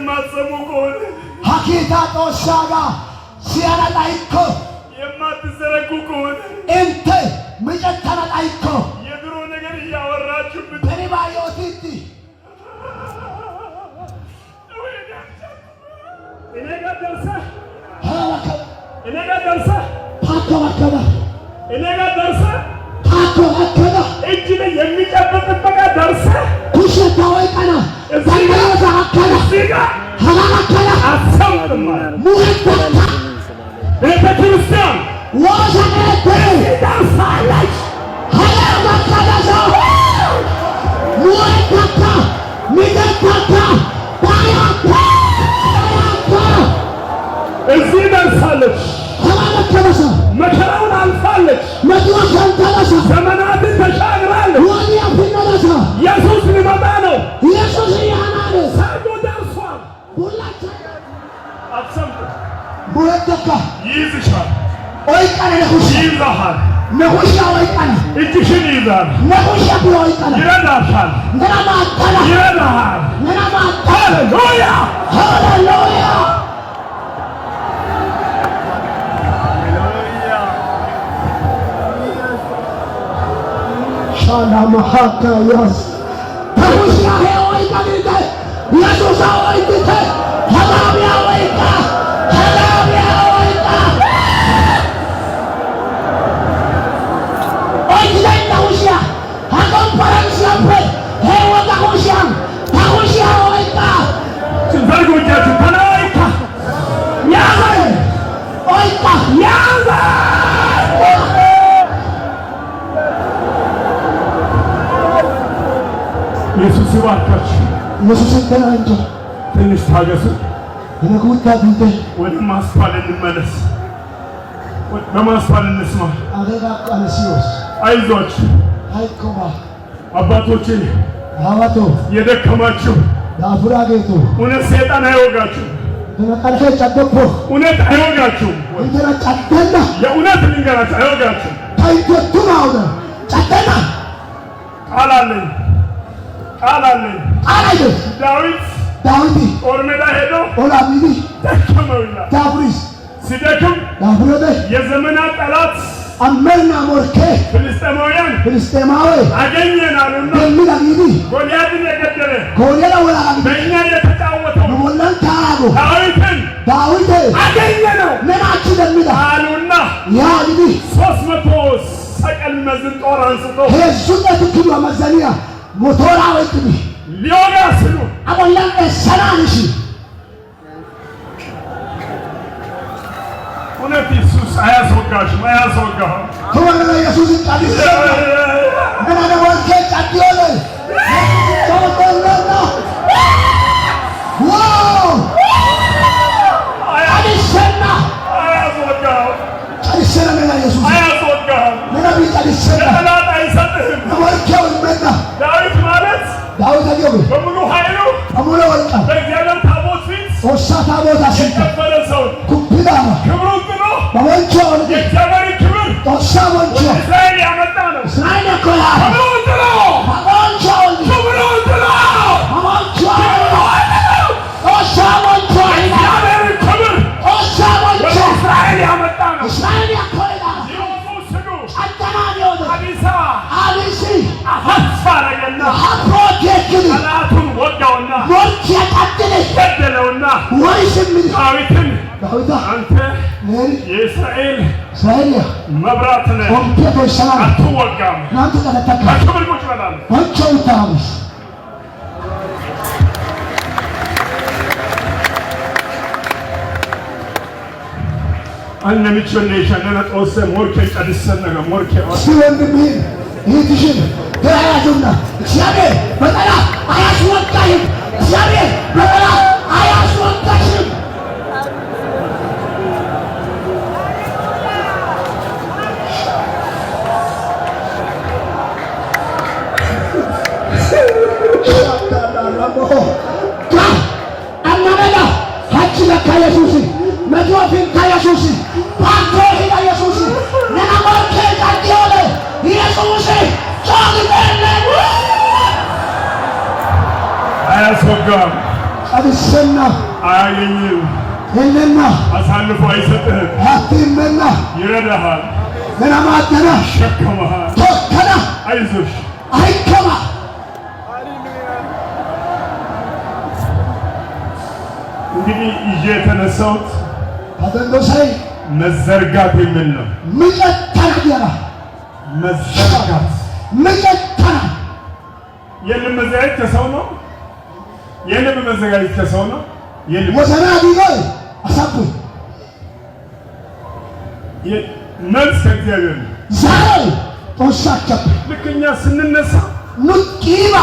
የማትሰሙኩን ሀኪታ ጦሻጋ ሲያላላይኮ የማትዘረጉኩን እንተ ምጨተናላይኮ የድሮ ነገር እያወራችሁብን በኒባዮቲቲ እኔ ጋር ደርሰህ እኔ ጋር ደርሰህ ታከባከባ እኔ ጋር ደርሰህ ታከባከባ እጅ ላይ የሚጨበጥበት ጋር ደርሰህ ኩሽታ ወይቀና ዘንበታ አከላ ሲጋ ሀላከላ አሰምጥማ ሙህታ ቤተ ክርስቲያን ወሰነተ ደርሳለች ሀላከላሳ ሙህታ ሚደታታ ባያታ እዚህ ደርሳለች ሀላከላሳ መከራውን አልፋለች መድረሻን ተነሳ ዘመናትን ተሻግራለች ወዲያ ፍነለሳ ኢየሱስ ሊመጣ ነው ኢየሱስ ያናለ ሰርጉ ደርሷል ሁላችን አትሰምጡ ሙህተካ ይይዝሻል ወይቀና ነሁሽ ይይዛሃል ነሁሽ ወይቀና እጅሽን ይይዛል ነሁሽ ብሎ ወይቀና ይረዳሻል ነናማቀና ይረዳሃል ነናማቀና ሃሌሉያ ሃሌሉያ ሻላ ማሃካ ያስ ተሙሽያ ሄወይ ቀዲተ ኢየሱስ ሆይ ዲተ ሀላቢያ ወይቃ ሀላቢያ ወይቃ ኦይዘና ሁሽያ ሀኮንፈረንስ ያፈል ሄወታ ሁሽያ ታሁሽያ ወይቃ ዘርጎቻችሁ ተናይታ ያዘ ወይቃ ያዘ ኢየሱስ ይባርካችሁ ኢየሱስ ተናንጆ ትንሽ ታገሱ ለጉታ ቢተ ወደ ማስፋል እንመለስ በማስፋል እንስማ አገጋ ቃልሲዮስ አይዟችሁ አይኮባ አባቶቼ አዋቶ የደከማችሁ ዳፉራ ጌቶ እውነት ሰይጣን አይወጋችሁ ተነቀልፈ ጨደቆ እውነት አይወጋችሁ እንተና ጨደና የእውነት ልንገራችሁ አይወጋችሁ ታይቶቱ ነው ጨደና ቃል አለኝ አላየ ዳዊት ጦር ሜዳ ሄዶ ኦላሚኒ ደከመው ይላል ዳፍሪስ ሲደክም ዳፍሮደ የዘመናት ጠላት አመና ሞርኬ ፍልስጤማውያን ፍልስጤማዊ አገኘናሉና የሚላጊኒ ጎልያድን የገደለ ጎሌላ ወላጊ በእኛ የተጫወተው በሞላን ታጎ ዳዊት አገኘነው ነናቹ ደሚዳ አሉና ያ ሊዲ 300 ሰቀል መዝን ጦር አንስቶ ሄሱነ ትክዱ አመዘኒያ ሞቶራ ወይጥኒ ሊወጋ ስሉ አቆላን ሰላንሺ እውነት ኢየሱስ አያስወጋሽም ተወረ ኢየሱስ ቃዲስ ነና ወልከ ቃዲዮለ ተወለና ዋው አዲስና ቃዲስና ነና ኢየሱስ አያስወጋም ነና ቃዲስና ጠላት አይሰጥህም ወልከው መና ዳዊት ማለት ዳዊት አገበ በሙሉ ኃይሉ አሙለ ወልቃ በእግዚአብሔር ታቦት ፊት ኦሳታ ቦታ ሲታ የከበረ ሰው ኩብዳ ክብሩን ጥሎ በወንቾ የእግዚአብሔር ክብር ኦሳ ወንቾ እስራኤል ያመጣ ነው እስራኤል ኮላ ክብሩን ጥሎ በወንቾ ክብሩን ጥሎ በወንቾ ኦሳ ወንቾ የእግዚአብሔር ክብር ኦሳ ወንቾ እስራኤል ያመጣ ነው እስራኤል ኮላ ሊወጡ ስሉ አጠናኒው አዲሳ አዲሲ አፈረገና አፕሮቴክን ጠላቱን ወጋውና ሞርች ያጣጥለ ገደለውና ወይስም ዳዊትን ዳዊት አንተ የእስራኤል እስራኤል መብራት ነህ ኮምፒውተር ሰላም አትወጋም ናንተ ተተካ በክብር ቁጭ በላል ወንቾ ታውስ አንነ ምቾኔሻን ለጦሰ ሞርኬ ቀድሰነ ሞርኬ ሲወንድም ይህትሽን ተያያዙና እግዚአብሔር በጠላት አያስወጣሽም እግዚአብሔር በጠላት አያስወጣሽም አናመላ ሀቺ ለካ ኢየሱስ መድወፊን ከኢየሱስ ባንቶ ሂዳ ኢየሱስ ነናሞርኬ ቃዲዮለ ኢየሱስ ጮግበለ አያስወጋም ቀብስና አያገኝም የለና አሳልፎ አይሰጥህም አትመና ይረዳሃል ለማማተና ሸከመሃል ተከና አይዞሽ አይከማ እንግዲህ ይዤ የተነሳሁት አደንዶሳይ መዘርጋት የሚል ነው። ምጨተና ዲያራ መዘርጋት ምጨተና የልብ መዘጋጀት ከሰው ነው። የልብ መዘጋጀት ከሰው ነው። የልብ ወሰና ዲጎይ አሳቡ መልስ ከእግዚአብሔር ነው። ዛሬ ጦሳቸው ልክ እኛ ስንነሳ ኑቂባ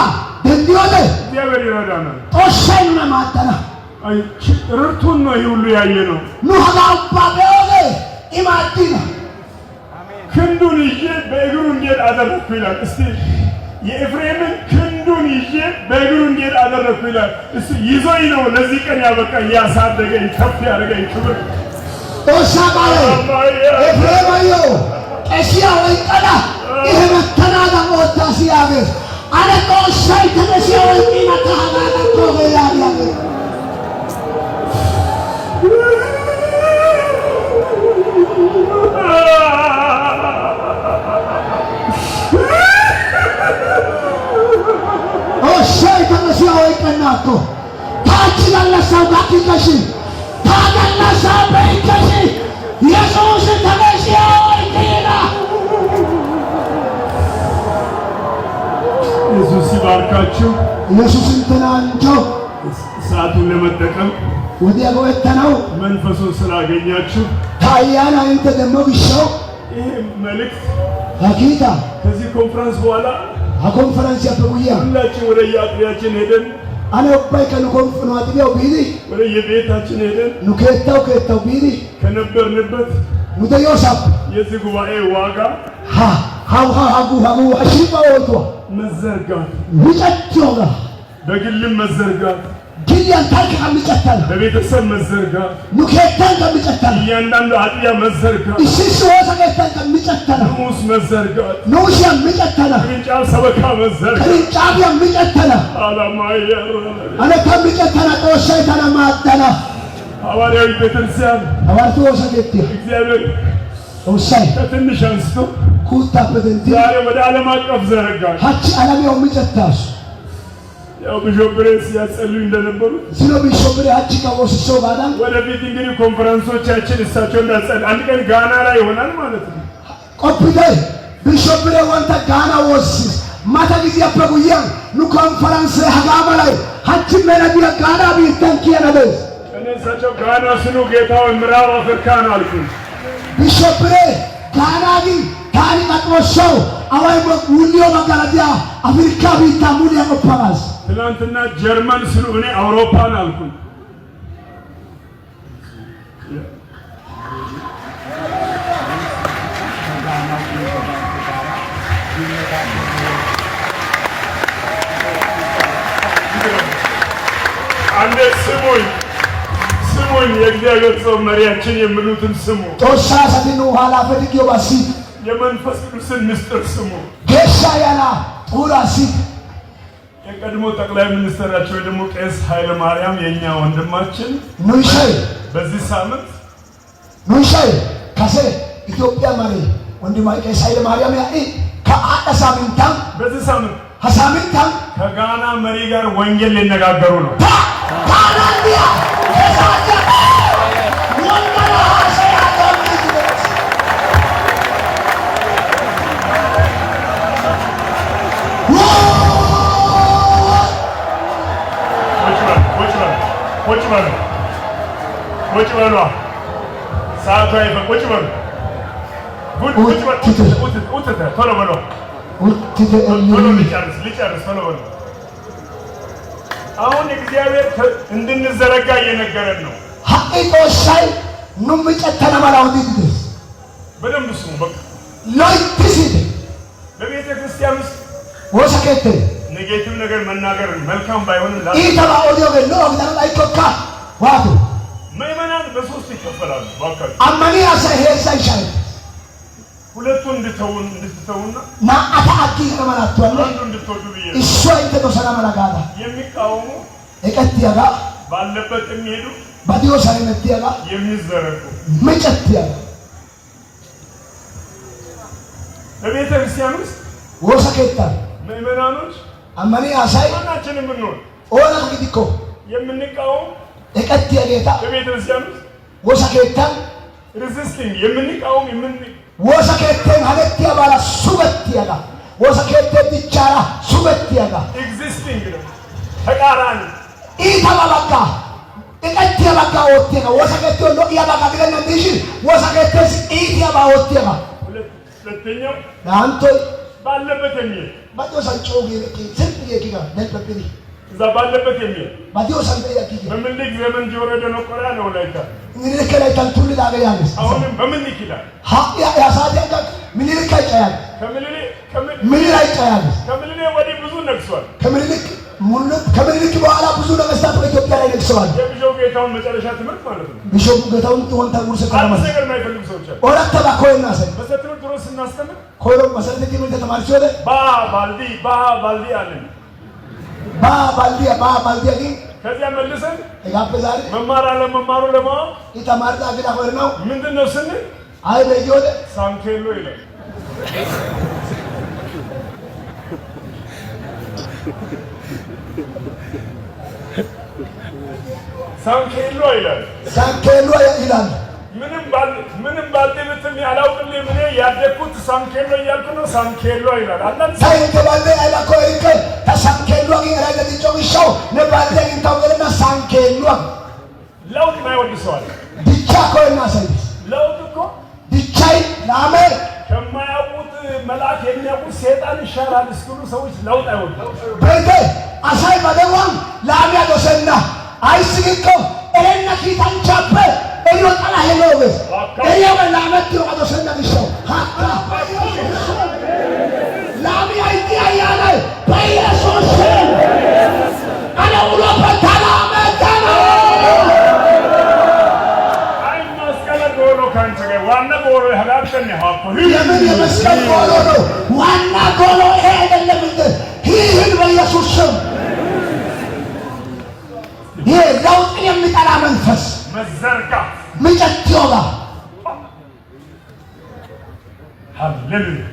ደንዲዮለ እግዚአብሔር ይረዳናል። ጦሳይና ማጠና ርቱን ነው ይህ ሁሉ ያየ ነው። ኑሃባባ በኦለ ኢማዲና ክንዱን ይዤ በእግሩ እንዲሄድ አደረግኩ ይላል። እስቲ የኤፍሬምን ክንዱን ይዤ በእግሩ እንዲሄድ አደረግኩ ይላል። እስቲ ይዞኝ ነው ለዚህ ቀን ያበቃኝ ያሳደገኝ ከፍ ያደረገኝ ክብር ጦሳ ባለ ኤፍሬማዮ ቀሲያ ወይቀዳ ይሄ መተናዳ ወጣ ሲያገር አለ ጦሳይ ተነሲያ ወይና ታሃና ተወያያ ኦሻይ ተነሲያ ወይቀናኮ ታች ያለሰው ጋቲከሽ ታገለሰው በይከሽ ኢየሱስ ተነሲያ ወይቀና ኢየሱስ ይባርካችሁ። ኢየሱስን ተናንጆ ሰዓቱን ለመጠቀም ወዲያ ጎተናው መንፈሱን ስላገኛችሁ ታያና እንተ ደሞ ቢሾው ይሄ መልእክት አኪታ ከዚህ ኮንፈረንስ በኋላ ኮንፈረንስ ያፈውያ ሁላችን ወደ የአጥቢያችን ሄደን አነ ኦባይ ከንኮንፈረንስ አጥቢያው ቢሊ ወደ የቤታችን ሄደን ኑከታው ቢሊ ከነበርንበት ሙተዮሳብ የዚህ ጉባኤ ዋጋ ሃው አሽባውቶ መዘርጋት ውጨቶጋ በግልም መዘርጋት ጊያን ታልከ ከሚጨተል በቤተሰብ መዘርጋት ኑከታን ከሚጨተል እያንዳንዱ አጥቢያ መዘርጋት እሺስ ወሰከታን ከሚጨተል ንዑስ መዘርጋት ንዑስ የሚጨተል ቅርንጫፍ ሰበካ መዘርጋት ቅርንጫፍ የሚጨተል አላማየ አነ ከሚጨተል ጦሳይታና ማጠና ሐዋርያዊ ቤተክርስቲያን አዋርቶ ወሰከት እግዚአብሔር ጦሳይ ከትንሽ አንስቶ ኩታ በደንቲ ዛሬ ወደ ዓለም አቀፍ ዘረጋል። ሀቺ ዓለም የሚጨታሽ ያው ቢሾፕሬስ ያጸልዩ እንደነበሩ ስለ ቢሾፕሬ ሀቺ ከወስሶ ጋዳ ወደፊት እንግዲህ ኮንፈረንሶቻችን እሳቸው እንዳጸል አንድ ቀን ጋና ላይ ይሆናል ማለት ነው። ቆፕታይ ቢሾፕሬ ወንተ ጋና ወስ ማታ ጊዜ አፈጉያ ኑ ኮንፈረንስ ሀጋማ ላይ ሀቺ መረዲያ ጋና ቢተንኪያ ነበር እኔ እሳቸው ጋና ስኑ ጌታው ምዕራብ አፍሪካ ነው አልኩኝ። ቢሾፕሬ ጋና ግን ታሪ አጥወሰው አዋይ ሙሊዮ መጋራዲያ አፍሪካ ቢታ ሙሊያ መፋራስ ትናንትና ጀርመን ስሉ እኔ አውሮፓን አልኩኝ። አንዴ ስሙኝ የእግዚአብሔር ሰው መሪያችን የሚሉትን ስሙ። ጦሳ ሰቲኑ ኋላ ፈድቂዮ ባሲ የመንፈስ ቅዱስን ምስጢር ስሙ። ጌሻ ያና ጡራሲ የቀድሞ ጠቅላይ ሚኒስትራቸው ደግሞ ቄስ ኃይለ ማርያም የኛ ወንድማችን ኑይሻይ በዚህ ሳምንት ኑይሻይ ካሴ ኢትዮጵያ ማሪ ወንድማ ቄስ ኃይለ ማርያም ያኢ ከአዳ ሳምንታም በዚህ ሳምንት ሀሳምንታም ከጋና መሪ ጋር ወንጌል ሊነጋገሩ ነው። ጋናንዲያ ከሳያ ወንገራ ሀሰያ ዶሚት ቁጭ በሉ ሰዓቱ አይፈ ቁጭ በሉ ቶሎ በሉ ቶሎ ልጨርስ ቶሎ በሉ። አሁን እግዚአብሔር እንድንዘረጋ እየነገረን ነው። ሀቂ ጦሳይ ኑምጨተነ መላውዲት በደንብ ስሙ። በቃ ሎይትሲት በቤተ ክርስቲያን ውስጥ ወሰከተ ኔጌቲቭ ነገር መናገር መልካም ባይሆንም ኢተባ ኦዲዮ ገሎ አብዳር ላይ ኮካ ዋቱ ምእመናን በሶስት ይከፈላሉ። ባካችሁ አማኒ አሰ ሄሳ ይሻል ሁለቱን እንድትተውና ናአታ አቂ ከመናቷል አንዱ እንድትወዱ ብዬ እሷ እንተ ተሰና መላጋዳ የሚቃወሙ እቀት ያጋ ባለበት የሚሄዱ ባዲዮ ሳይመትያላ የሚዘረጉ መጨትያ በቤተ ክርስቲያን ውስጥ ወሰከታ ምእመናኖች አማኒ አሳይ ማናችንም ምን ኦላ ግዲኮ የምንቃወም እቀትያ ጌታ በቤተ ክርስቲያን ውስጥ ወሰከታ ሬዚስቲንግ የምንቃወም ወሰከተን ሀለትያ ባላ ሱበትያላ ወሰከተ ዲቻራ ሱበትያላ ኤግዚስቲንግ ነው ተቃራኒ ኢታባባካ እቀትያ ባካ ወጥተና ወሰከተ ነው ያባካ ግለና ዲሽ ወሰከተስ ኢትያ ባወጥተና ሁለተኛው አንተ ባለበት የሚሄድ ባዲዮ ሳንጮ ጌታ ስንት የኪጋ ደልበብኒ እዛ ባለበት የሚሄድ ባዲዮ ሳንተ ያኪጋ በምኒልክ ዘመን ጆረደ ነው ቆራ ነው ላይታ ምኒልክ ላይ ታንቱል ዳገያለስ አሁንም በምኒልክ ይላል ያሳደጋ ምኒልክ አይጫያል ምኒልክ አይጫያል ከምኒልክ ወዲህ ብዙ ነግሷል። ከምኒልክ በኋላ ብዙ ነገስታት በኢትዮጵያ ላይ ነግሰዋል። የቢሾፕ ጌታውን መጨረሻ ትምህርት ማለት ነው። ቢሾፕ ጌታውን ወንታ ጉርሰ ተማር ነገር የማይፈልጉ ሰዎች አሉ። ኦራታ ባኮይና ሰይ በሰትሩ ድሮ ስናስተምር ኮሎ መሰረተ ትምህርት ተማርቾ ወደ ባልዲ አለን ባልዲ ግን ከዚያ መልሰን ያበዛል መማር አለመማሩ ለማወቅ ይተማርታ ግን አሁን ነው ምንድነው ስንል አይ በጆለ ሳንኬሎ ይላል። ሳንኬሎ ይላል። ምንም ባልደምትም ያላውቅልኝ ምን ያደኩት ሳንኬሎ እያልኩ ነው። ሳንኬሎ ይላል። አላን ሳይንከ ባለ አይላኮ ይከ ተሳንኬሎ ይላል። ለዲጮምሻው ነባለ እንታወለና ሳንኬሎ ለውጥ ማይወድ ሰው አለ። ብቻ ኮይና ሰይስ ለውጥ እኮ ብቻይ ላመ ከማያውቁት መልአክ የሚያውቁት ሰይጣን ይሻላል እስኪሉ ሰዎች ለውጥ አይወዱም። በይተ አሳይ ባደዋም ላሚያ ዶሰና አይስግኮ እረና ኪታንቻበ እዮ ጠላ ሄሎበስ እዮ ላመት ዶሰና ቢሻው ሃታ ላሚያ ይያያለ በኢየሱስ አለ ውሎ በታላመ ታና አይ መስቀል ጎሎ ካንተ ዋና ጎሎ ያላቀኝ ሃቆ የምን የመስቀል ጎሎ ነው ዋና ጎሎ ይሄ አይደለም እንዴ ይህን በኢየሱስ ስም ይሄ ለውጥን የሚጠላ መንፈስ መዘርጋ ምጨትዮባ ሃሌሉያ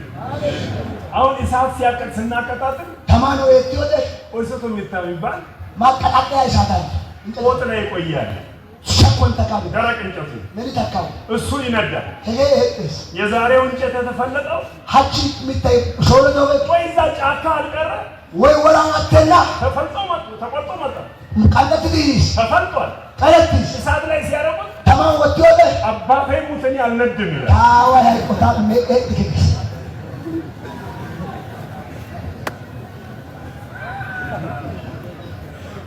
አሁን እሳት ሲያቀጥ ስናቀጣጥል ተማኖ የትወደ ወሰቱ የሚባል ማቀጣጠያ ይሳታል ወጥ ላይ ይቆያል። ሸኮን ተካሉ ደረቅ እንጨቱ ምን ተካሉ እሱ ይነዳል። ይሄ እስ የዛሬው እንጨት የተፈለጠው ሀጂ የሚታይ ሾለ ነው ወይ እዛ ጫካ አልቀረ ወይ ወራማተና ተፈልጦ መጣ ቃለት ዲስ ተፈልጧል። ቀለትስ እሳት ላይ ሲያረቁት ተማን ወጥቶለ አባቴ ሙተኝ አልነድም ይላል። አዋ ላይ ቆታል ዲክስ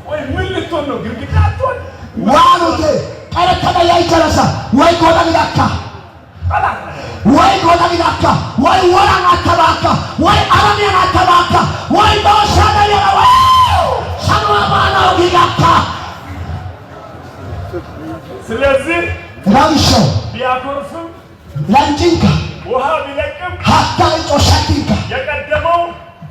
ወይ ምን ልትሆን ነው? ግድግዳ አትሆን ዋሉት ቀረት ተበያ ይቸረሳ ወይ ጎዳ ቢዳካ ወይ ጎዳ ቢዳካ ወይ ወራን አተባካ ወይ አረሚያን አተባካ ወይ በወሻዳ የረወ ሰማማናው ቢዳካ ስለዚህ ራንሾ ቢያኮርፍም ላንጂንካ ውሃ ቢለቅም ሀታ ጮሻቲንካ የቀደመው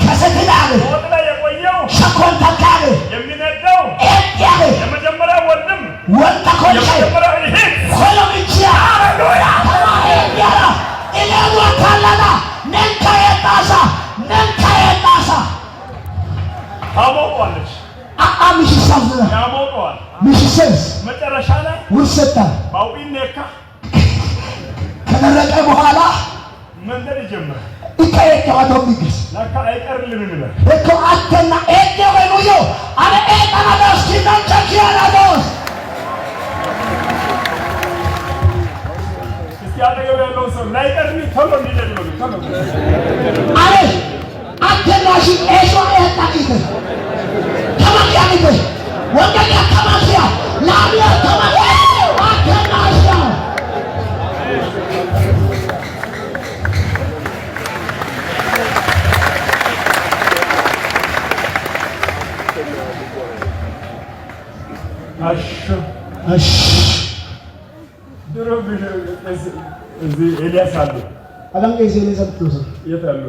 ከሰትላለ ወጥ ላይ የቆየው ሸኮን ተካለ የሚነዳው ኤጥያለ የመጀመሪያ ወንድም ወጣ ኮልሽ የመጀመሪያ ይሄ ኮሎሚቺያ ሃሌሉያ ተማሄዲያላ ኢላዱ ታላላ ነንካ የጣሳ ታሞቋለች ሚሽሳዝና ያሞቀዋል። ሚሽሰስ መጨረሻ ላይ ውርሰታ ባውቢኔካ ከደረቀ በኋላ መንደር ይጀምራል። ይከየከዋተው ቢግስ ለካ አይቀርልም ይላል እኮ አተና ኤዴ ወይኑዮ አለ ኤጣና ዳስቲ ናንቻኪያና ዶስ እስቲ አጠገብ ያለውን ሰው ላይቀርልኝ ቶሎ እንዲደግ ነው ቶሎ አለ አተናሽ ኤሾ ኤጣቂት ተማቂያኒት ወንገኛ ተማቂያ ላሚያ ተማቂያ አተናሽያ እሺ ድሮ እዚህ ኤልያስ አሉ አላም ኤዜሌ ዘብቶስ የት አሉ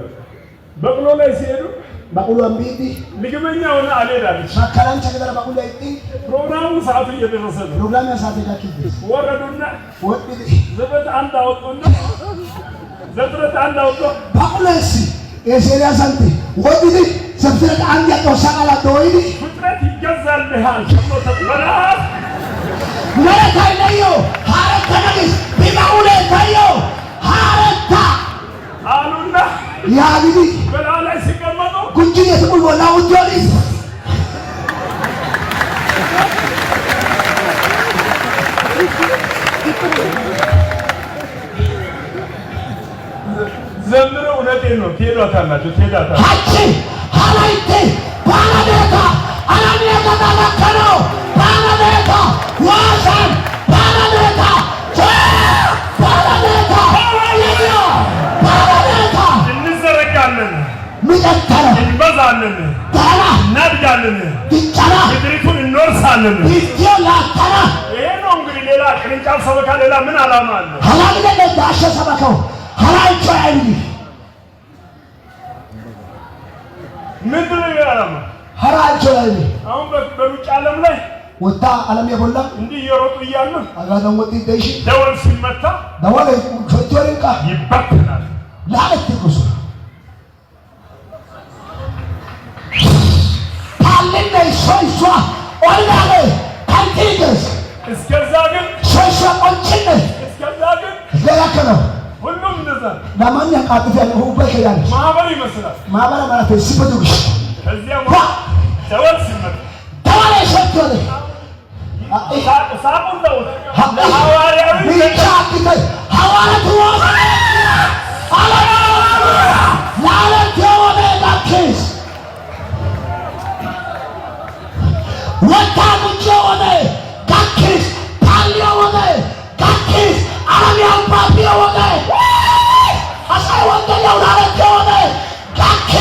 በቅሎ ላይ ሲሄዱ ባቁሉ አምቢቲ ልግመኛውና አልሄዳለች ማከራን ቸገረ ባቁሉ አይቲ ፕሮግራሙ ሰዓቱ እየደረሰ ነው ፕሮግራም ያሳተ ጋኪት ወረዱና ወጥቢ ዘበት አንድ አወጡና ዘፍጥረት አንድ አወጡ ባቁለሲ ኤሴሪያ ሳንቲ ወጥቢ ዘፍጥረት አንድ ያጠው ሰቃላ ዶይዲ ፍጥረት ይገዛልሃል ተብሎ ተበላል መለካይ ነዮ ሐረተ ነግስ ቢባቁለ ታዮ ሐረታ አሉና ያግዲ በላይ ሲቀመጡ ጉንጂ የትቁል ወላ ውጆሊስ ዘምሮ እውነቴን ነው ትሄዷታላችሁ ሀቺ ሀላይቴ ባናዴታ አናሚያታ ታላከኖ ባናዴታ ዋሳን ባናዴታ ባናዴታ ባናዴታ እንዘረጋለን ሚጠተረ እንበዛለን ታላ እናድጋለን ይቻላ ምድሪቱን እንወርሳለን ይስዮ ላተራ ይሄ ነው እንግዲህ ሌላ ቅርንጫፍ ሰበካ ሌላ ምን ዓላማ አለ ሀላግደ ዳሸ ሰበከው ሀላይቾ አይኒ ምንድን ነው ዓላማ ሀላይቾ አይኒ አሁን በሩጫ ዓለም ላይ ወጣ ዓለም የቦላ እንዲህ እየሮጡ እያሉ አጋዳን ወጥ ይደሽ ደወል ሲመታ ደወል ቾቾሪንቃ ይበትናል ላለት ይቁሱ ታለነ ሾይሷ ኦርጋለ ካንቲገስ እስከዛ ግን ሾይሷ ቆንጭነ እስከዛ ግን ለያከነ ሁሉም እንደዛ ለማን ያቃጥፍ ያለው ሁበከ ያለ ማህበር ይመስላል ማህበር ማለት ሲበዱሽ ከዚያ ደወል ሲመታ ደወል ሾቶለ ሳቁን ነው ለሐዋርያዊ ቢቻክተ ሐዋርያቱ ላለት የሆነ ዳክስ ወጣ ጉጆ ሆነ ዳክስ ታሊዮ ሆነ ዳክስ አረሚያን ፓፒዮ ሆነ አሳይ ወንደለው ላለት የሆነ ዳክስ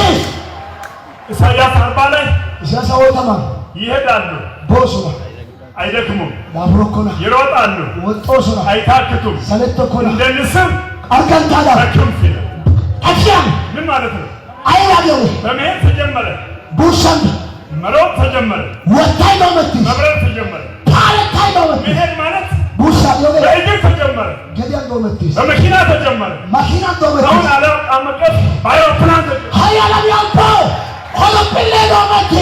ኢሳያስ 40 ላይ ኢሳያስ ይሄዳሉ ቦሱ አይደክሙም ዳብሮኮና ይሮጣሉ ወጦሱና አይታክቱም ሰለተኮና እንደ ንስር አርጋንታዳ በክንፍ ይላል አክያም ምን ማለት ነው አይራገው በመሄድ ተጀመረ ቡሻን መሮጥ ተጀመረ ወታይ በመት መብረር ተጀመረ ታለታይ በመት መሄድ ማለት ቡሻ ይወገ በእግር ተጀመረ ገዲያን በመት በመኪና ተጀመረ ማኪና በመት አሁን አለቃመቀት በአይሮፕላን ተጀመረ ሀያላም ያልቶ ሆሎፕሌ በመት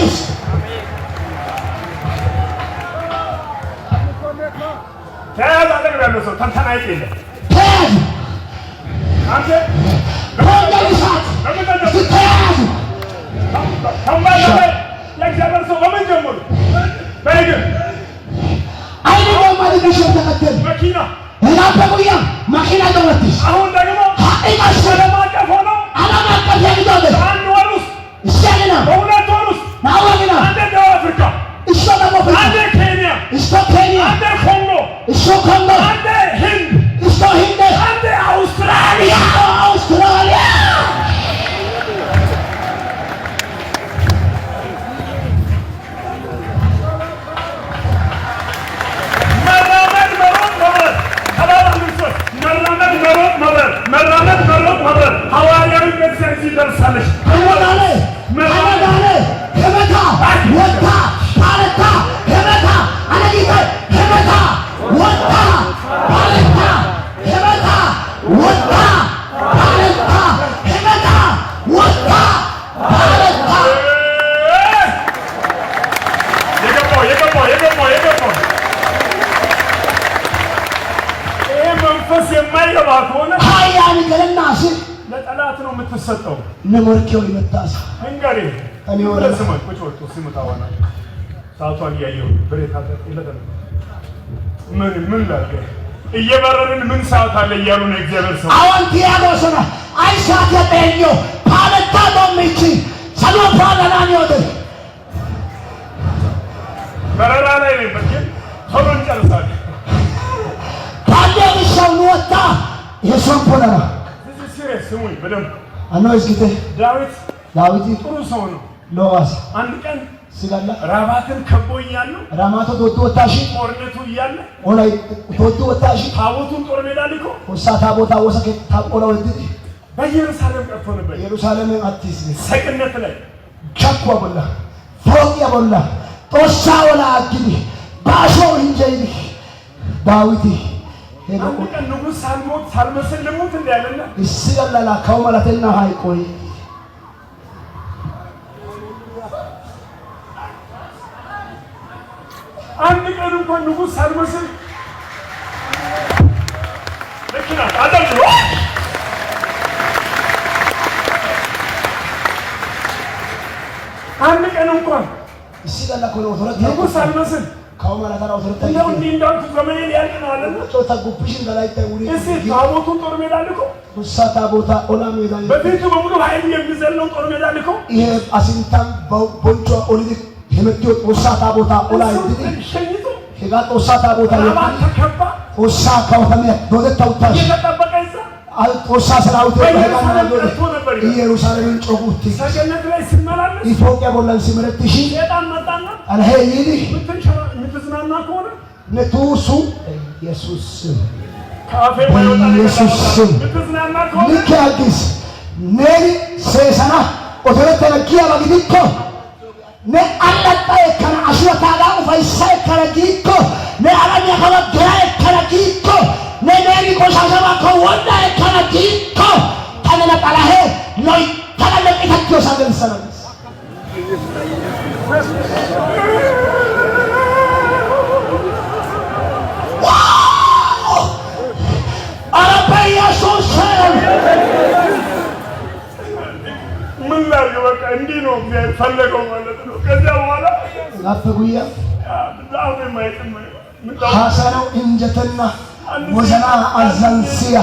ተያዝ አጠገብ ያለው ሰው ተንተናይጥ የለም ተያዙ አንተ በወንጀልሳት ተያዙ ከማለበ የእግዚአብሔር ሰው በምን ጀመሩ በእግር አይደለም ማድረሽ ተከተል መኪና እናበቁያ ማኪና በመትሽ አሁን ደግሞ ሀቂቃሽ ዓለም አቀፍ ሆኖ ዓለም አቀፍ ያግዳደ በአንድ ወር ውስጥ እሻለና በሁለት ወር ውስጥ ናዋግና አንዴ ደቡብ አፍሪካ እሷ ደግሞ አንዴ ኬንያ እሷ ኬንያ አንዴ ኮንጎ እሷ ኮንጎ አንዴ ህንድ እሷ ህንድ አንዴ አውስትራሊያ አውስትራሊያ መራመድ መሮጥ መብረር ከባድ ልብሶች መራመድ መሮጥ መብረር ሐዋርያዊ ቤተክርስቲያን እዚህ ደርሳለች ከመዳለ ከመታ ወጣ ባለታ ከመታ አነጊተ ከመታ ወጣ ባለታ ከመታ ወጣ ባለታ ከመታ ወጣ ባለታ የገባው ይሄ መንፈስ የማይገባ ከሆነ ሀያን ገለናስ ለጠላት ነው የምትሰጠው ነሞርኪው ይመጣስ እንገሪ እኔ ወደ ለስማት ቁጭ ወጥቶ ሲመጣዋና ሰዓቷን እያየሁ ብሬት አጠጥለተ ምን ላድርግ እየበረርን ምን ሰዓት አለ እያሉ ነው እግዚአብሔር ሰው አዋንቲ ያጎሰና አይሳት የጠኞ ፓለታ ዶሚቺ ሰሎ ፓለናን ይወደ በረራ ላይ ነው በቃ ቶሎ እንጨርሳለን ታዲያ ሰው ወጣ የሰው ፖለና እዚህ ሲሪየስ ስሙኝ በደንብ አኖ እስኪተ ዳዊት ጥሩ ሰው ነው ሎዋስ አንድ ቀን ሲጋላ ራባትን ከቦ እያሉ ራማቶ ዶዶ ወጣሽ ጦርነቱ እያለ ኦላይ ዶዶ ወጣሽ ታቦቱን ጦር ሜዳ ልኮ ወሳታ ቦታ ወሰከ ታቆላ ወጥቲ በኢየሩሳሌም ቀርቶ ነበር ኢየሩሳሌም አትይስ ሰቅነት ላይ ቻኩ ቦላ ፎቅ ቦላ ጦሳ ወላ አግኒ ባሾ እንጀይኒ ዳዊት አንድ ቀን ንጉሥ ሳልሞት ሳልመስል ልሙት እንዳለና ይስገላላ ከውመላተና ሃይቆይ አንድ ቀን እንኳን ንጉሥ ሳልመስል ለኪና አዳም አንድ ቀን እንኳን ይስገላላ ኮሎቶረት ንጉሥ ሳልመስል ከውመላተና ወተረት እንደው እንዳልኩ ዘመኔ ሊያልቅ ነው አለና ጾታ ጉብሽን ገላይ ታውሪ እሺ ታቦቱን ጦር ሜዳ ልኮ ውሳታ ቦታ ኦላ ሜዳ በፊቱ በሙሉ ኃይል የሚዘለው ጦር ሜዳ ልኮ ይሄ አሲንታን ቦንቾ ኦሊዲ የመጥቶ ውሳታ ቦታ ኦላ ይዲ ሸኝቶ ሄጋ ውሳታ ቦታ ተከባ ውሳ ከወተመ ዶደታውታሽ የተጠበቀ ይዛ ውሳ ሰራውት ኢየሩሳሌምን ጮጉት ሰገነት ላይ ሲመላለስ ኢትዮጵያ ቦላን ሲመረጥሽ ሴጣን መጣና አለሄ ይዲ ምትዝናና ከሆነ ነቱሱ ኢየሱስ ካፌ ወይወጣ ኢየሱስ ምትዝናና ከሆነ ልካግስ ነሪ ሴሰና ኦተረተነ ኪያ ባግዲኮ ነ አላጣ ከና አሽወታ ጋር ፈይሳይ ከረጊኮ ነ አራሚያ ከወገራ ከረጊኮ ነ ነሪ ቆሻሻባ ከወንዳ ከረጊኮ ታነና ጣላሄ ሎይ ታለለቅ ይተክዮ ሳገን ሰላምስ ምን ላድርግ በቃ እንዲህ ነው እግዚአብሔር ፈለገው ማለት ነው። ከዚያ በኋላ አፈጉያ ዛው የማይጥም ሐሰነው እንጀተና ወዘና አዛንሲያ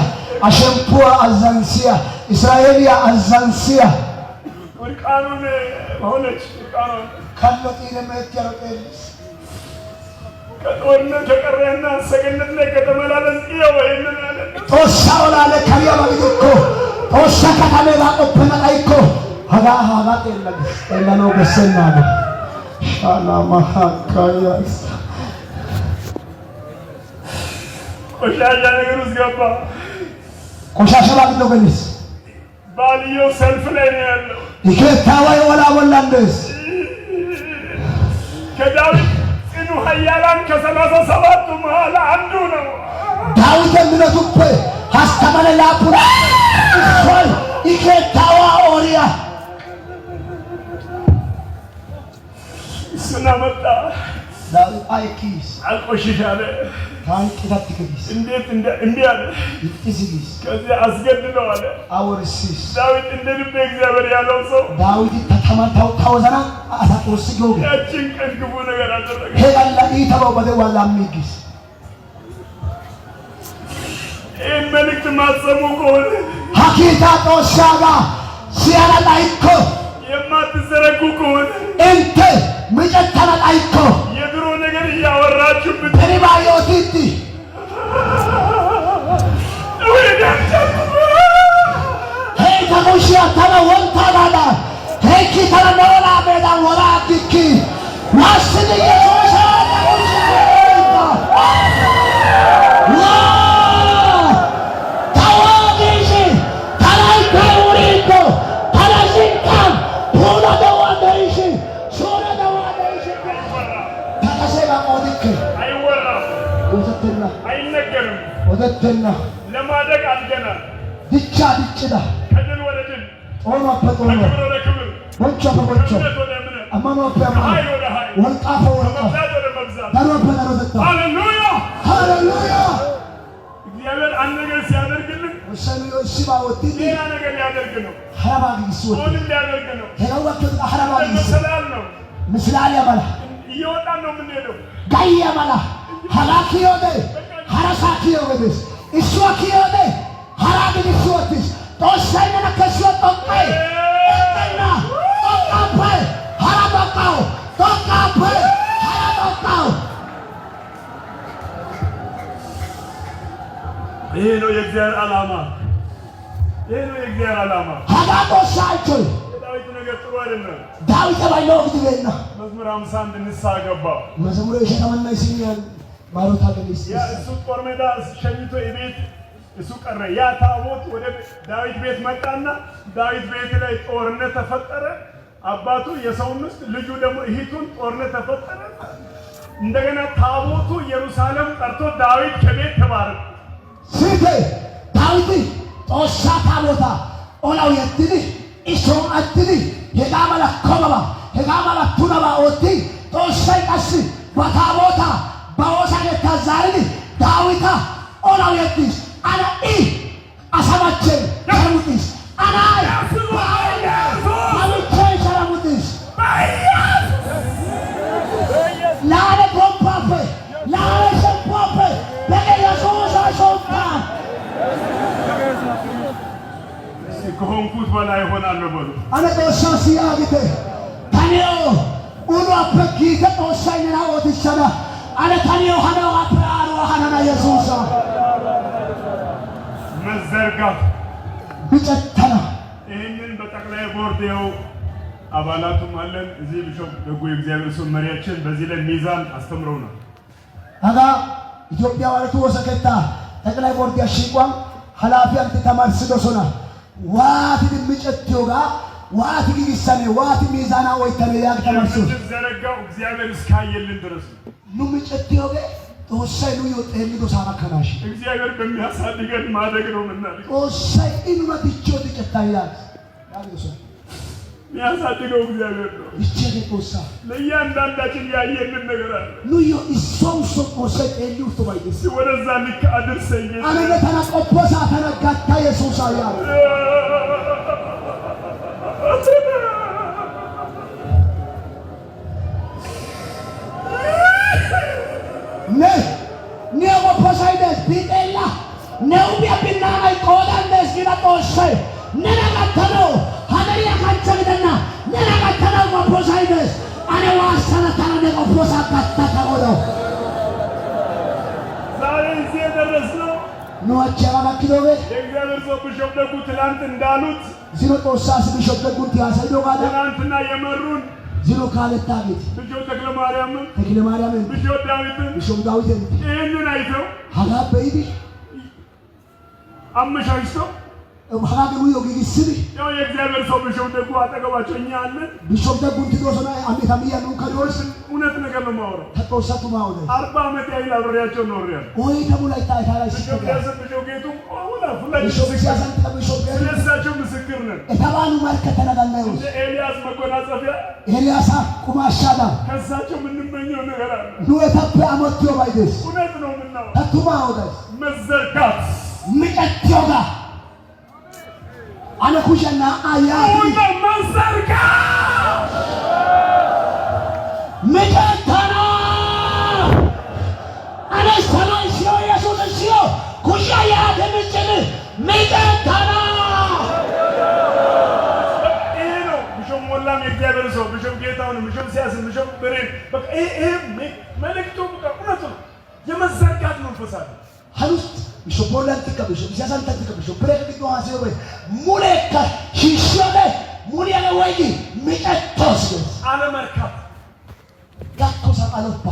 አሸምፑአ አዛንሲያ እስራኤልያ አዛንሲያ ወርቃኑን ሆነች ወርቃኑን ካለጢነ መትያረቀልስ ከጦርነት የቀረና ሰገነት ላይ ከተመላለስ ይኸው ይሄንን አለ ጦሳ ወላለ ከሪያ ባግዲኮ ጦሳ ከተሜ ባቆፈና ላይኮ ሀጋ ሀጋ ጤለነው በሰና ነው ሻላ ማሃካያስ ቆሻሻ ነገር ውስጥ ገባ። ቆሻሻ ባግዶ ገንስ ባልየው ሰልፍ ላይ ነው ያለው። ይከታዋይ ወላ ወላንደስ ከዳዊት ጽኑ ኃያላን ከ37ቱ መሃል አንዱ ነው። ዳዊት ምነቱፕ ሀስተመለ ላፑራ ሶል ይከታዋ ኦሪያ እሱን አመጣ። ዳዊት አይኪስ አልቆሽሽ አለ። ታንቂታት ከቢስ እንዴት እምቢ አለ። ይጥሲስ ከዚያ አስገድለው አለ። አወርሲስ ዳዊት እንደ ልብ እግዚአብሔር ያለው ሰው ዳዊት ተተማታው ታወዘና አሳቆስ ይገው ያችን ቀን ክፉ ነገር አደረገ። ሄጋላ ይተባው በደዋላ ሚጊስ ይህን መልእክት ማሰሙ ከሆነ ሀኪታ ጦሻጋ ሲያላ ላይኮ የማትዘረጉ ከሆነ እንተ ምጨተና ላይኮ የድሮ ነገር እያወራችሁ በሪባዮቲቲ ሄይ ተሙሽያ ተነ ወንታ ባዳ ሄይ ኪተነ ነወላ ቤዳ ወራ ዲኪ ዋስን ኢየሱስ አይነገርም። ወደተና ለማደግ አድገናል። ድቻ ድጭዳ ከድል ወደ ድል ኦማ ፐጦማ ከክብር ወደ ክብር ወንቻ በወንቻ ከእምነት ወደ እምነት አማኖ ፐማ ከኃይል ወደ ኃይል ወንጣፈ ወንጣ ከመብዛት ወደ መብዛት ዳሮ ፐዳሮ ዘጣ ሃሌሉያ ሃሌሉያ እግዚአብሔር አንድ ነገር ሲያደርግልን ወሰኑ ሲባ ወቲ ሌላ ነገር ሊያደርግ ነው። ሐራባ ቢስወት አሁንም ሊያደርግ ነው። ሄራዋት ሐራባ ቢስ መሰላል ነው። ምስላል ያማላ እየወጣን ነው የምንሄደው። ጋይ ያማላ ሐራኪዮደ ሐራሳኪዮደስ ኢስዋኪዮደ ሐራግን ኢስወትስ ጦሳይና ከሽወጣይ እና ጦቃፓይ ሐራባቃው ጦቃፓይ ሐራባቃው ይሄ ነው የእግዚአብሔር ዓላማ። ይሄ ነው የእግዚአብሔር ዓላማ። ሐራቆሳይቶይ ዳዊት ነገር ጥሩ አይደለም። ዳዊት ባይለው ግድበና መዝሙር 51 ንስሐ ገባ። መዝሙር የሸተመና ይስኛል ማሮታ ገሊስ ያ እሱ ጦር ሜዳ ሸኝቶ ቤት እሱ ቀረ። ያ ታቦት ወደ ዳዊት ቤት መጣና ዳዊት ቤት ላይ ጦርነት ተፈጠረ። አባቱ የሰው ምስት ልጁ ደግሞ እህቱን ጦርነት ተፈጠረ። እንደገና ታቦቱ ኢየሩሳሌም ቀርቶ ዳዊት ከቤት ተባረረ። ሲቴ ዳዊት ጦሳ ታቦታ ኦላው የትኒ ኢሶም አትኒ የጋመላ ኮበባ የጋመላ ቱነባ ኦቲ ጦሳይ ቀስ በታቦታ በወሳኔ ታዛሪኒ ዳዊታ ኦላው የትስ አና ኢ አሳባቸን ያሙትስ አና Lare pompape, lare sempope, perché la sosa sopra. ከሆንኩት በላይ ሆናለሁ በሉ። Ana dosa siagite. Tanio, uno appecchite dosa in una otisana. Ana tanio hano aparo hanana Yesusa. መዘርጋት ብጨተና ይህንን በጠቅላይ ቦርዴው አባላቱም አለን። እዚህ ቢሾፕ ደጉ የእግዚአብሔር ሰው መሪያችን በዚህ ላይ ሚዛን አስተምረውናል። አጋ ኢትዮጵያ ዋለቱ ወሰከታ ጠቅላይ ቦርድ ያሽቋም ኃላፊ አንተ ተማርስዶሶና ዋት ድምጨትዮጋ ዋት ግግሰኔ ዋት ሚዛና ወይተነ ያግ ተማርሱ ዘረጋው እግዚአብሔር እስካየልን ድረስ ኑምጨትዮጋ ጦሳይ ነው ይወጣል ዶሳና ከናሽ እግዚአብሔር በሚያሳድገን ማደግ ነው ምናል ጦሳይ ኢኑና ዲቾት ይጨታይላል ያሉሰ ያሳድገው እግዚአብሔር ነው። ይቸገ ጦሳ ለእያንዳንዳችን ያየልን ነገር አለ። ኑዮ ኢሶምሶ ጦሳይ ኤሊው ተባይደስ ወደዛ ልክ አድርሰኝ አነነ ተናቆፖሳ ተነጋታ ኢየሱስ አያለ ne oposaides bitella ne ubia binana ikodandes gida tosai nena gatano hadaria kanchagdana nena gatano oposaides ane wasana tanane oposa gatta tagodo ዛሬ እዚህ የደረስነው no achava kidobe የእግዚአብሔር ሰው ቢሾፕ ደጉ ትናንት እንዳሉት zino tosas bishop de gunti asaido gada ትናንትና የመሩን zino ካለታቤት ቢሾፕ ተክለ ማርያምን ተክለ ማርያምን ቢሾፕ ዳዊትን ቢሾፕ ዳዊትን ይህንን አይተው ሀጋበይዲ አመሻሽተው ሀጋገሩ ዮጊግስሪ ያው የእግዚአብሔር ሰው ቢሾፕ ደጉ አጠገባቸው እኛ አለን። ቢሾፕ de gunti dosona አሜታሚያ ነው ከዶስ እውነት ነገር ነው የማወራው። ተቆሰቱ ማውደ 40 ዓመት ያህል አብሬያቸው ኖሬያለሁ። ወይ ተሙላይ ታይታላይ ቢሾፕ ሲተጋ ያሰብ ቢሾፕ ጌቱ ቢሾፕ ሲያሰንት ከቢሾፕ ጋር ስለሳቸው ምስክር ነን። እተባሉ ማርከ ተነጋናዩ ኤልያስ መጎናጸፊያ ኤልያሳ ቁማሻዳ ከሳቸው የምንመኘው ነገር አለ። ኑወታፕ አሞትዮ ባይደስ እውነት ነው የምናወራው። ተቱማ ወደስ መዘርጋት ምቀትዮጋ አነ ኩሸና አያት መዘርጋት ምቀተና አነ ሰማይ ሲዮ ኢየሱስ ሲዮ ኩሻ ያደምጭን ምቀተና ይሄ ነው ቢሾፕ ሞላም የእግዚአብሔር ሰው ቢሾፕ ጌታውን ቢሾፕ ሲያስን ቢሾፕ ብሬን በቃ ይሄ መልእክቱ በቃ እውነት ነው። የመዘርጋት መንፈስ አለ። ሀሉስ ቢሾፕ ሞላን ተቀበሽ ሲያሳን ተቀበሽ ብሬክ ቢቶ አሲዮ ወይ ሙሌካ ሺሾደ ሙሊያነ ወይዲ ምቀቶስ አለመርካት ጋቶ ሰቃሎባ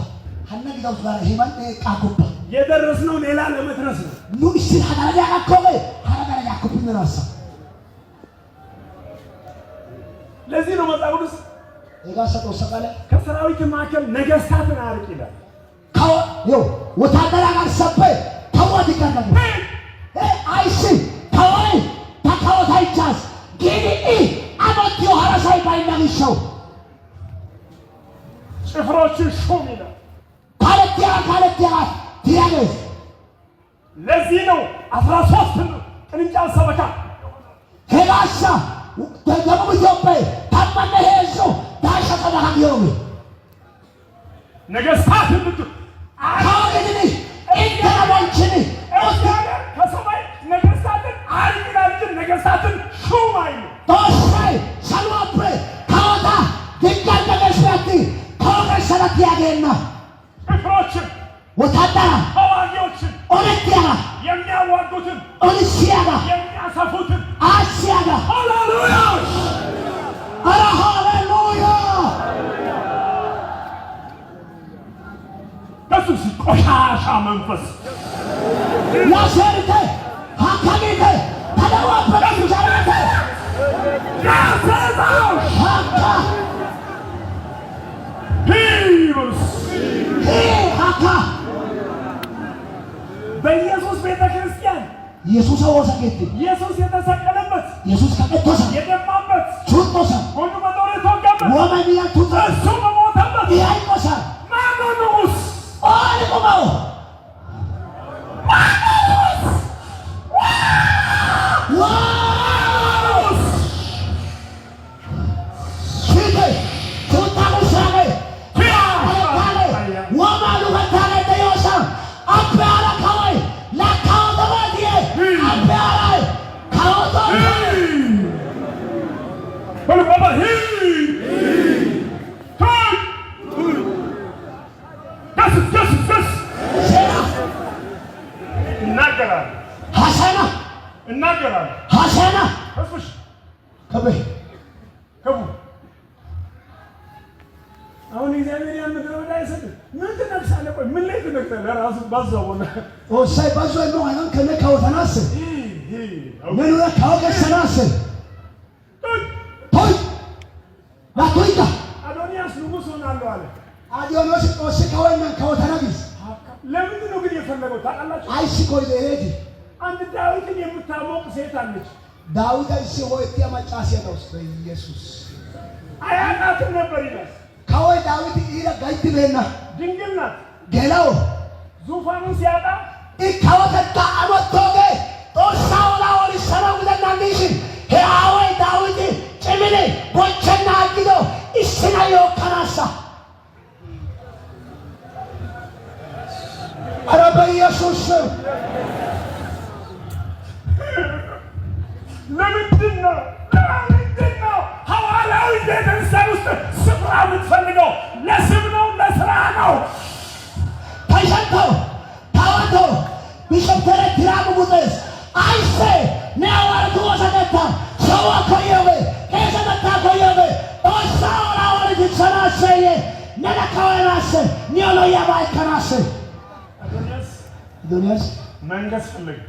ሀና ጊዳው ጋር ሄማን ቃቆባ የደረስነው ሌላ ለመድረስ ነው። ኑ እስቲ ሀዳላ ያቆበ ሀዳላ ያቆብ ነራሳ ለዚህ ነው መጽሐፍ ቅዱስ የጋሰጦ ሰቃለ ከሰራዊት መካከል ነገስታትን አርቅ ይላል። ካው ይው ወታደራ ጋር ሰበ ተወት ይቀርናል አይሲ ተወይ ተካውታ ይቻስ ጊዲ አሞት የሐራሳይ ባይናግሽው ጭፍሮችን ሹም ይላል። ካለቲያ ዲያገስ ለዚህ ነው 13 ቅርንጫፍ ሰበካ ሄላሳ ደቡብ ኢትዮጵያ ታመነ ሄዞ ዳሻ ተባሃየው ነገስታት እንት አካውግኒ ኢንተራባንችኒ እግዚአብሔር ከሰማይ ነገስታትን አርቅ ይላል እንጂ ነገስታትን ሹም አይልም። ቶሳይ ሰልዋፕ ካውታ ድንጋይ ነገስታት ካውከሰላት ያገና ጭፍሮችን ወታደራ ተዋጊዎችን ኦነቲያ የሚያዋጉትን ኦንሲያጋ የሚያሰፉትን አሲያጋ ሃሌሉያ አራ ሃሌሉያ ከሱስ ቆሻሻ መንፈስ ያሰርተ ሀካሚተ ተደዋበረ ዛሬተ ያዘዘው ሀካ ሂሩስ ሀካ በኢየሱስ ቤተክርስቲያን ኢየሱስ ወሰከት ኢየሱስ የተሰቀለበት ኢየሱስ ከቀቶሳ የደማበት ቹቶሳ ሁሉ በጦር የተወጋበት ወመኒያ ቱታ እሱ በሞተበት ያይቆሳ ማኑስ አልቆማው አሁን እግዚአብሔር ያመጣው ዳይሰት ምን ተነክሳለ? ቆይ ምን ላይ ተነክሳለ? ራሱ ባዛውና ኦሳይ ባዛው ነው አይደል? ከነካው ተናስ ምን ነው ካወቀሰናስ ሆይ ማቶይታ አዶንያስ ንጉሥ ሆናለሁ አለ። አዶንያስ ኦስ ከወና ከወተናግስ ለምንድን ነው ግን የፈለገው ታውቃላችሁ? አይሲ ኮይ ደሄዲ አንድ ዳዊትን የምታሞቅ ሴት አለች። ዳዊት አይሲ ሆይት ያማጫሲያ ነው ኢየሱስ አያናትም ነበር ይላል። ካወይ ዳዊት ኢራ ጋይት በና ድንግል ናት። ገላው ዙፋኑን ሲያጣ ኢካወተታ አመቶገ ጦሳውላ ወሊ ሰራው ለናንዲሽ ሄአወይ ዳዊት ጭምኔ ቦቸና አግዶ ኢስናዮ ከናሳ አረበ ኢየሱስ ለምንድን ነው ሐዋርያዊ ቤተክርስቲያን ውስጥ ስፍራ የምትፈልገው? ለስም ነው ለስራ ነው? ታይሰንቶ ታዋቶ ቢሸተረ ትራሙ ሙተስ አይሴ ነዋርቱ ወሰደታ ሰዋ ኮየበ ከሰደታ ኮየበ ኦሳውራ ወርጅ ሰናሰየ ነለካወናሰ ኒዮሎ ያባይ ከናሰ አዶንያስ መንገስ ፈልግ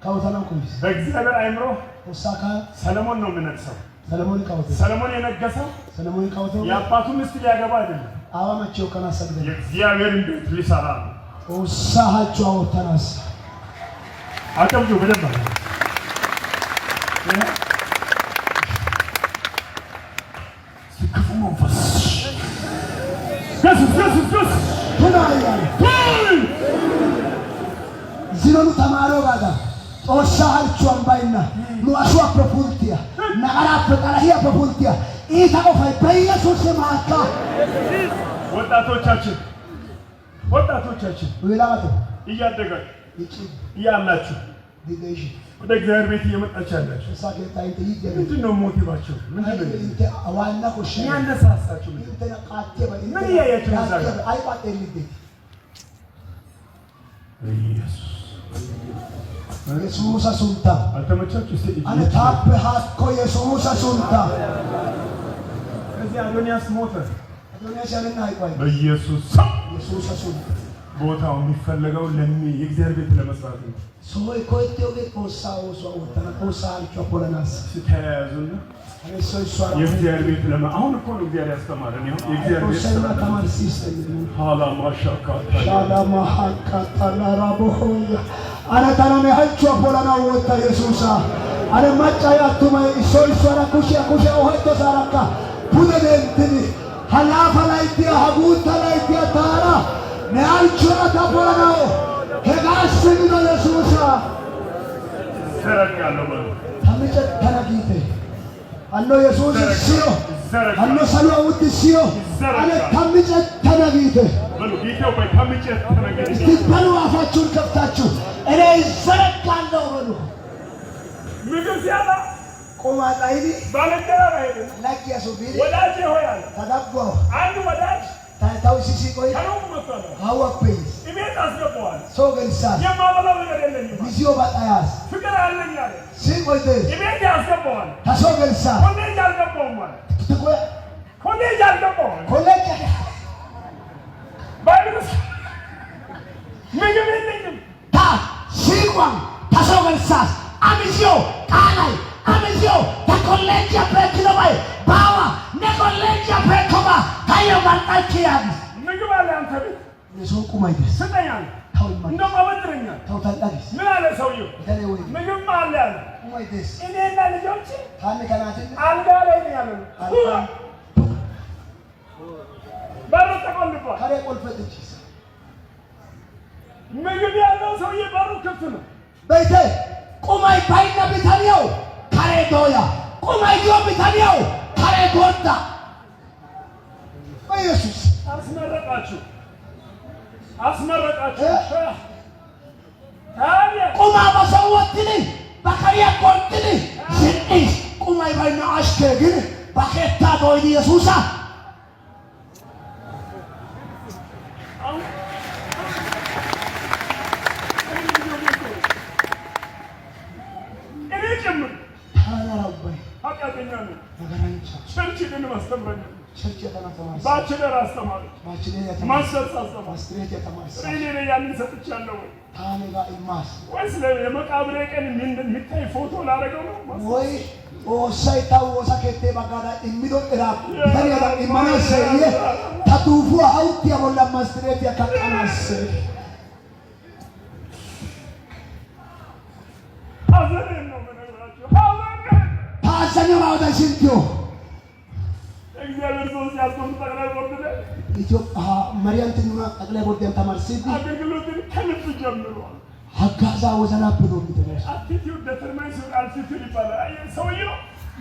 ካውታና ኩይስ በእግዚአብሔር አይምሮ ኦሳካ ሰለሞን ነው የምነግሰው። ሰለሞን የነገሰው ሰለሞን ካውቶ የአባቱ ሚስት ሊያገባ አይደለም። አዋማቸው ከናሰግደ የእግዚአብሔርን ቤት ሊሰራ ነው። ኦሳሃቸው አውታናስ አቀምጁ በደንብ ሲከፉ መንፈስ ገስ ተናያለ ዚኖኑ ተማሮ ጋዳ ኦሳሃቸው አንባይና ሉአሹ አፕሮፑልቲያ ናራ ፈቃራሂያ አፕሮፑልቲያ ኢታኦፋይ በኢየሱስ ማካ ወጣቶቻችን ወላቱ እያደጋችሁ ይጭ ያላችሁ ዲገሽ ወደ እግዚአብሔር ቤት እየመጣችሁ ያላችሁ ሳጌታ ይይገ ምንድን ነው ሞቲቫችሁ? ምንድን ነው እንተ አዋና ኮሽ ያነሳሳችሁ? እንተ ቃቴ በይ ምን ያያችሁ ነው? ዛሬ አይቋጤ ልቤት ኢየሱስ ኢየሱስ አሱንታ አልተመቻችሁ? እስቲ አነ ታፕ ሃኮ ኢየሱስ አሱንታ ከዚህ አዶንያስ ሞተ። አዶንያስ ያለና አይቋይ በኢየሱስ ኢየሱስ አሱንታ ቦታው የሚፈልገው የእግዚአብሔር ቤት ለመስራት ነው። ሶይ ኮይቴው ቤት ኦሳው ሶ ወተና ኦሳል ቾፖለናስ ተያያዙና የእግዚአብሔር ቤት አሁን እኮ ነው እግዚአብሔር ያስተማረን። ይሁን የእግዚአብሔር ቤት ኦሳና ተማር ሲስተም ሃላማ ሻካታ ሻላማ ሐካታ ላራቦ አነ ታናነ ሀልቾ ፖለና ወጣ ኢየሱስ አነ ማጫያ ቱማ ሶይ ሶራ ኩሺ ኦሃቶ ሳራካ ፑደንትኒ ሐላፋ ላይቲያ ሀቡታ ላይቲያ ታራ ነአልቾራ ታፖለናው ሄጋስን ነው ኢየሱስ ሰረቃለሁ ታምጨ ተናጊቴ አኖ ኢየሱስ ሲዮ አኖ ሰሎ ውድ ሲዮ አነ ታምጨ ተናጊቴ በሉ ጌታው ባይ ታምጨ ተናጊቴ በሉ አፋችሁን ከፍታችሁ እኔ ዘረጋለሁ በሉ ምግብ ሲያጣ ቆማጣይኒ ባለንጀራ አይደል ላኪያ ሶፊሪ ወዳጅ ሆያል ተዳጓው አንድ ወዳጅ ታይታው ሲሲ ቆይ ከሩቅ መጥቷል። ሀዋፔስ እቤት አስገባዋል። ሰው ገልሳስ የማበላው ነገር የለኝም ሚዚዮ ባጣያስ ፍቅር አለኝ አለ። ሲቆይተስ እቤት ያስገባዋል። ታሰው ገልሳስ ኮሌጅ አልገባውም አለ። ትቆይ ኮሌጅ አልገባውም ኮሌጅ ባይብስ ምግብ የለኝም ታ ሲቋም ታሰው ገልሳስ አሚዚዮ ቃላይ አሚዚዮ colleggia per chi lo vai bawa ne colleggia per come tayo gantai kiyabi ምግብ አለ አንተ ቤት የሰው ቁማይ ደስ ስጠኛል ታውማ እንደው አበድረኛል ታው ታዳጊስ ምን አለ ሰውየው ደኔ ወይ ምግብ አለ አለ ቁማይ ደስ እኔና ልጆቼ ታን ከናትን አልጋ ላይ ነው ያለው ባሮ ተቆልፏል ካሬ ቆልፈትቺስ ምግብ ያለው ሰውዬ ባሩ ክፍት ነው በይቴ ቁማይ ባይና ቢታኒያው ካሬ ዶያ ቁማይ ዲዮ ቢታኒያው ካሬ ጎዳ ኢየሱስ አስመረቃችሁ ታዲያ ቁማ በሰወትኒ በካሪያ ቆርጥኒ ሲንኢስ ቁማይ ባይና አሽከ ግን በከታ ዶይ ኢየሱሳ ቸርች የተማረ ባችለር አስተማሪ ማስተርስ አስተማሪ ማስተርስ የተማረ እኔ ነኝ ያንን ሰጥቻለሁ ታኔጋ ኢማስ ወይስ ለመቃብሬ ቀን የሚታይ ፎቶ ላደርገው ነው ወይ ኦሳይታው ወሳከቴ ባጋዳ ኢሚዶ ኢራቅ ታኔጋ ኢማናስ ታቱፉ አውት ያቦላ ማስተርስ ያካጣናስ አዘኔ ነው መነግራችሁ ታሰኘ ማውዳሽንቲዮ እግዚአብሔር ሰው ሲያስተምር ጠቅላይ ቦርድ ላይ ኢትዮጵያ ማርያምትና ጠቅላይ ቦርድን ተማርሲቢ አገልግሎትን ከልብ ጀምሯል ሀጋዛ ወዘና ብሎ ምትነሽ አቲቲዩድ ዲተርማይንስ ዩር አልቲቲዩድ ይባላል አይ ሰውየው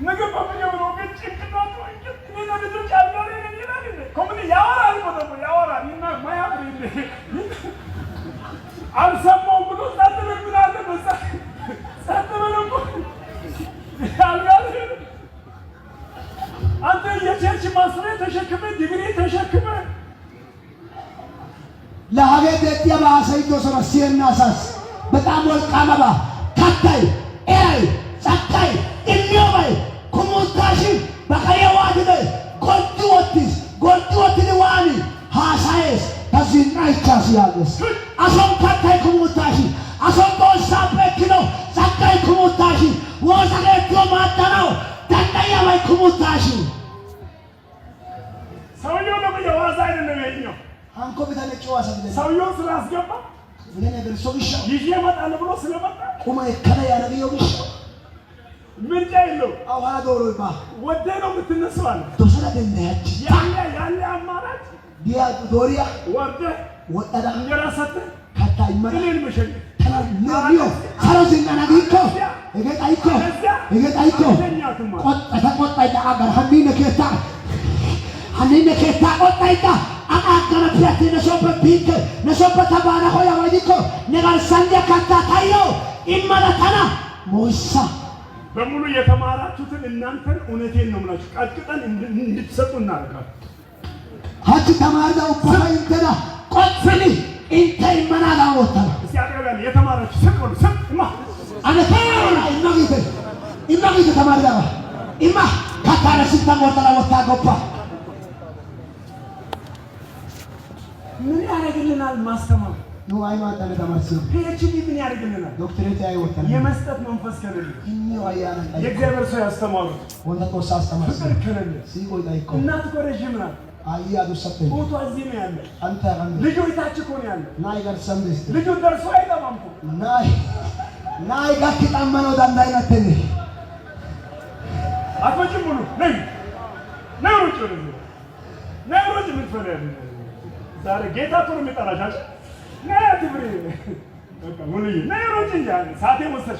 ምግብ በምግብ ነው ግን ጭንቅላቱ እኔና ልጆች አልጋሪ ነኝ ይላል ኮሚኒ ያወራል ያወራል እና ማያብሪ አልሰማውም ብሎ ጸጥብር ብላለ በዛ ጸጥብር እኮ አልጋሪ አንተ የቸርች ማስረ ተሸክመ ዲግሪ ተሸክመ ለሀገር ደጥያ ባሰይቶ ሰራሲናሳስ በጣም ወልቃማባ ካታይ ኤይ ጸካይ ኢሚዮባይ ኩሙታሽ በከየዋድደ ጎልቲወትኒ ዋኒ ሃሳይስ ታዚናይቻስ ያለስ አሶም ካታይ ኩሙታሽ አሶም ቦሳበክኖ ጸካይ ኩሙታሽ ወሰገቶ ማጣናው ተንዳያ ባይ ኩሙታሽ ሰውየው ነው የዋዛ አይደለም የኛው አንኮ በተለጨው አሰብለ ሰውየው ስላስገባ ለኔ ነገር ሶብሻ ይዤ መጣለ ብሎ ስለመጣ ቁማ ከነ ያረገው ብቻ ምርጫ የለው አውሃ ዶሮ ባ ወደ ነው የምትነሳው አለ ተሰራ ደንያች ያለ አማራጭ ዲያ ዶሪያ ወርደ ወጣዳ እንጀራ ሰጠ ካታ ይመራ እኔን መሸኝ ተናልዮ ሰራዚና ናግሪኮ እገጣይኮ ቆጣ አገር ሀኒነ ከታ ቆጣይታ አቃገረ ፕላቲ ነሶበ ቢክ ነሶበ ተባና ሆያ ወዲኮ ነገር ሰንዲያ ካታ ታዮ ኢማላታና ሞይሳ በሙሉ የተማራችሁትን እናንተን እውነቴን ነው የምላችሁ ቀጥቅጠን እንድትሰጡ እናደርጋለን ሀጅ ተማርዳው ባይንተና ቆጥኒ እንተ ይመናላ ወጣ እስቲ አቀበል የተማራችሁ ሰቆል ሰማ አነታ ኢማጊተ ተማርዳ ኢማ ካታራ ሲታ ወጣላ ወጣ ጎባ ምን ያደርግልናል ማስተማር ነው አይማታ ለተማርሲ ፒኤችዲ ምን ያደርግልናል ዶክተሬት ያይወጣል የመስጠት መንፈስ ከሌለ እኒው አያና የእግዚአብሔር ሰው ያስተማሩት ወንደ ተወሳ አስተማር ከሌለ ሲቆይ ላይኮ እናት ኮረጅም ናት አያዱ ሰጠ ፎቶ እዚህ ነው ያለ አንተ ልጅ ወይታች እኮ ነው ያለ ናይ ጋር ሰምደስ ልጅ ደርሶ አይጠማም እኮ ናይ ጋር ተጣመነው ዳንዳይነተኝ አቆጭም ሙሉ ነይ ሩጭ ምን ፈለለ ዛሬ ጌታ ጥሩ የሚጠራሻች ነይ ትብሪ በቃ ሙሉ ነይ ሩጭ እንጂ ሳቴ ወሰሽ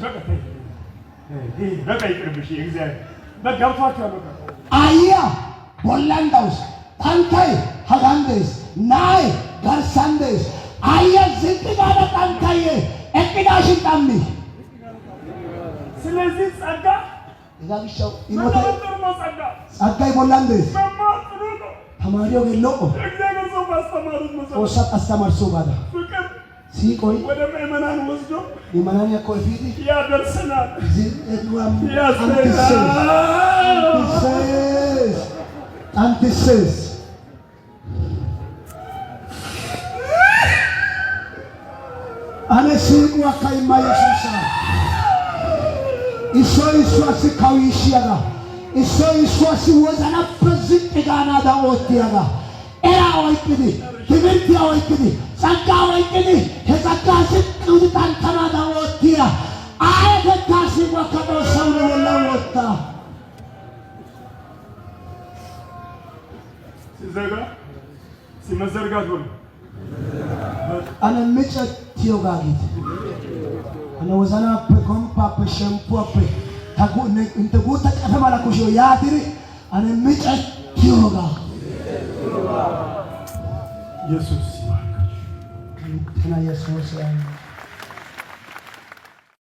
በቃ ይቅርብሽ እግዚአብሔር በጋብቷቸው በቃ አያ ቦላንዳውስ ታንታይ ሀጋንዴስ ናይ ጋርሳንዴስ አያ ዝንጥጋዳ ታንታይ እቅዳሽን ጣሚ ስለዚህ ጸጋ ይጋብሻው ይሞታ ጸጋ ቦላንዴስ ተማሪው ገለቆ እግዚአብሔር ሰው ባስተማሩት መሰረት ወሰጥ አስተማርሶ ባዳ ፍቅር ሲቆይ ወደ ምእመናን ወስዶ ምእመናን ያቆይፊት ያደርሰናል አንተስ አነሲቁ አካይ ማየሱሳ ኢሶ አስካዊ ይሽያጋ ኢየሱስ ወዘና በዝቅ ጋና ዳውቲያጋ ኤራ ወይክዲ ትምህርት ወይክዲ ጸጋ ወይክዲ ጸጋ ስቅውት ታንተና ዳውቲያ አየታሲ ወከዶ ሰው ነው ወጣ ሲዘጋ ሲመዘርጋት ሁሉ አነ ምጨት ቲዮጋጊት አነ ወዘና በኮምፓ በሸምፖ ታጉነ እንተ ጉታ ቀፈማላ ኩሾ ያትሪ አነ ምጨት ቲዮጋ ኢየሱስ ይባርካችሁ።